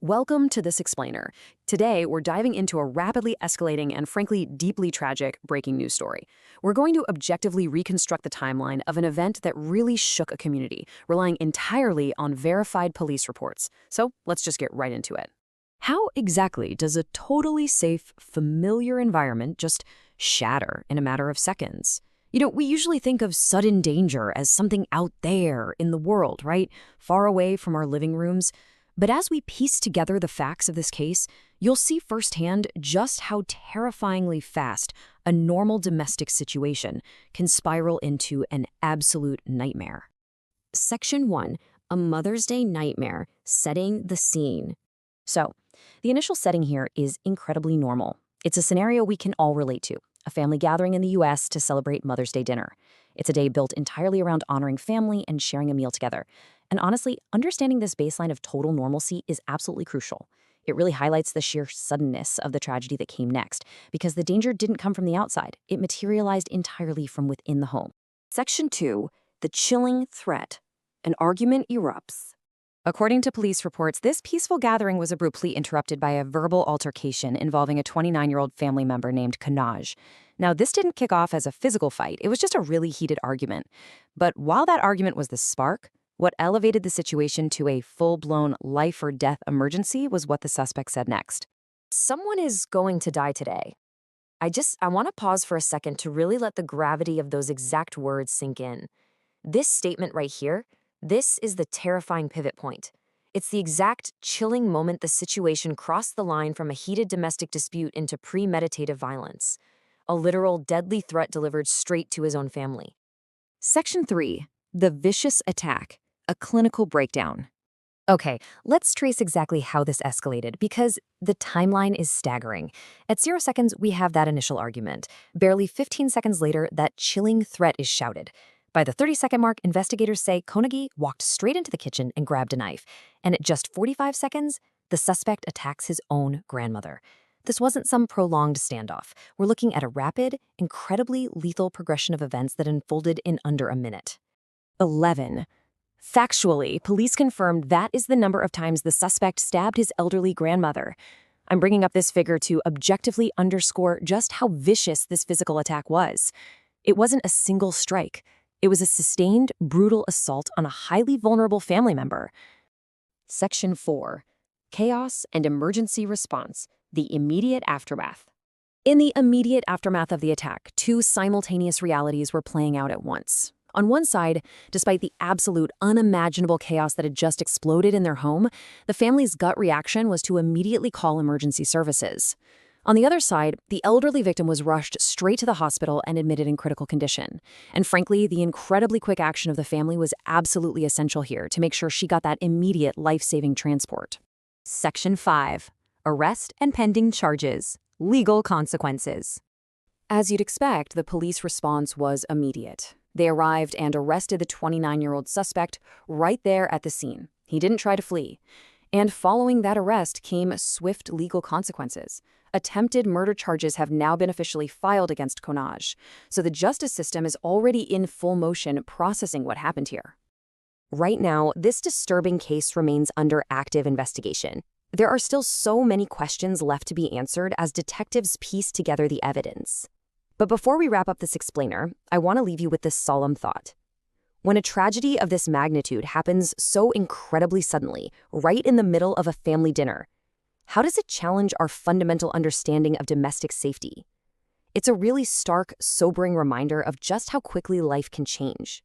Welcome to This Explainer. Today, we're diving into a rapidly escalating and frankly deeply tragic breaking news story. We're going to objectively reconstruct the timeline of an event that really shook a community, relying entirely on verified police reports. So let's just get right into it. How exactly does a totally safe, familiar environment just shatter in a matter of seconds? We usually think of sudden danger as something out there in the world, right? Far away from our living rooms. But as we piece together the facts of this case, you'll see firsthand just how terrifyingly fast a normal domestic situation can spiral into an absolute nightmare. Section 1, a Mother's Day nightmare, setting the scene. So, the initial setting here is incredibly normal. It's a scenario we can all relate to, a family gathering in the US to celebrate Mother's Day dinner. It's a day built entirely around honoring family and sharing a meal together. And honestly, understanding this baseline of total normalcy is absolutely crucial. It really highlights the sheer suddenness of the tragedy that came next, because the danger didn't come from the outside. It materialized entirely from within the home. Section 2, the chilling threat. An argument erupts. According to police reports, this peaceful gathering was abruptly interrupted by a verbal altercation involving a 29-year-old family member named Kanaj. Now, this didn't kick off as a physical fight. It was just a really heated argument. But while that argument was the spark, what elevated the situation to a full-blown life-or-death emergency was what the suspect said next. Someone is going to die today. I want to pause for a second to really let the gravity of those exact words sink in. This statement right here, this is the terrifying pivot point. It's the exact chilling moment the situation crossed the line from a heated domestic dispute into premeditative violence. A literal deadly threat delivered straight to his own family. Section 3, the vicious attack. A clinical breakdown. Okay, let's trace exactly how this escalated, because the timeline is staggering. At 0 seconds, we have that initial argument. Barely 15 seconds later, that chilling threat is shouted. By the 30-second mark, investigators say Konagi walked straight into the kitchen and grabbed a knife. And at just 45 seconds, the suspect attacks his own grandmother. This wasn't some prolonged standoff. We're looking at a rapid, incredibly lethal progression of events that unfolded in under a minute. 11. Factually, police confirmed that is the number of times the suspect stabbed his elderly grandmother. I'm bringing up this figure to objectively underscore just how vicious this physical attack was. It wasn't a single strike. It was a sustained, brutal assault on a highly vulnerable family member. Section 4. Chaos and emergency response. The immediate aftermath. In the immediate aftermath of the attack, two simultaneous realities were playing out at once. On one side, despite the absolute unimaginable chaos that had just exploded in their home, the family's gut reaction was to immediately call emergency services. On the other side, the elderly victim was rushed straight to the hospital and admitted in critical condition. And frankly, the incredibly quick action of the family was absolutely essential here to make sure she got that immediate life-saving transport. Section 5. Arrest and pending charges. Legal consequences. As you'd expect, the police response was immediate. They arrived and arrested the 29-year-old suspect right there at the scene. He didn't try to flee. And following that arrest came swift legal consequences. Attempted murder charges have now been officially filed against Konaj, so the justice system is already in full motion processing what happened here. Right now, this disturbing case remains under active investigation. There are still so many questions left to be answered as detectives piece together the evidence. But before we wrap up this explainer, I want to leave you with this solemn thought. When a tragedy of this magnitude happens so incredibly suddenly, right in the middle of a family dinner, how does it challenge our fundamental understanding of domestic safety? It's a really stark, sobering reminder of just how quickly life can change.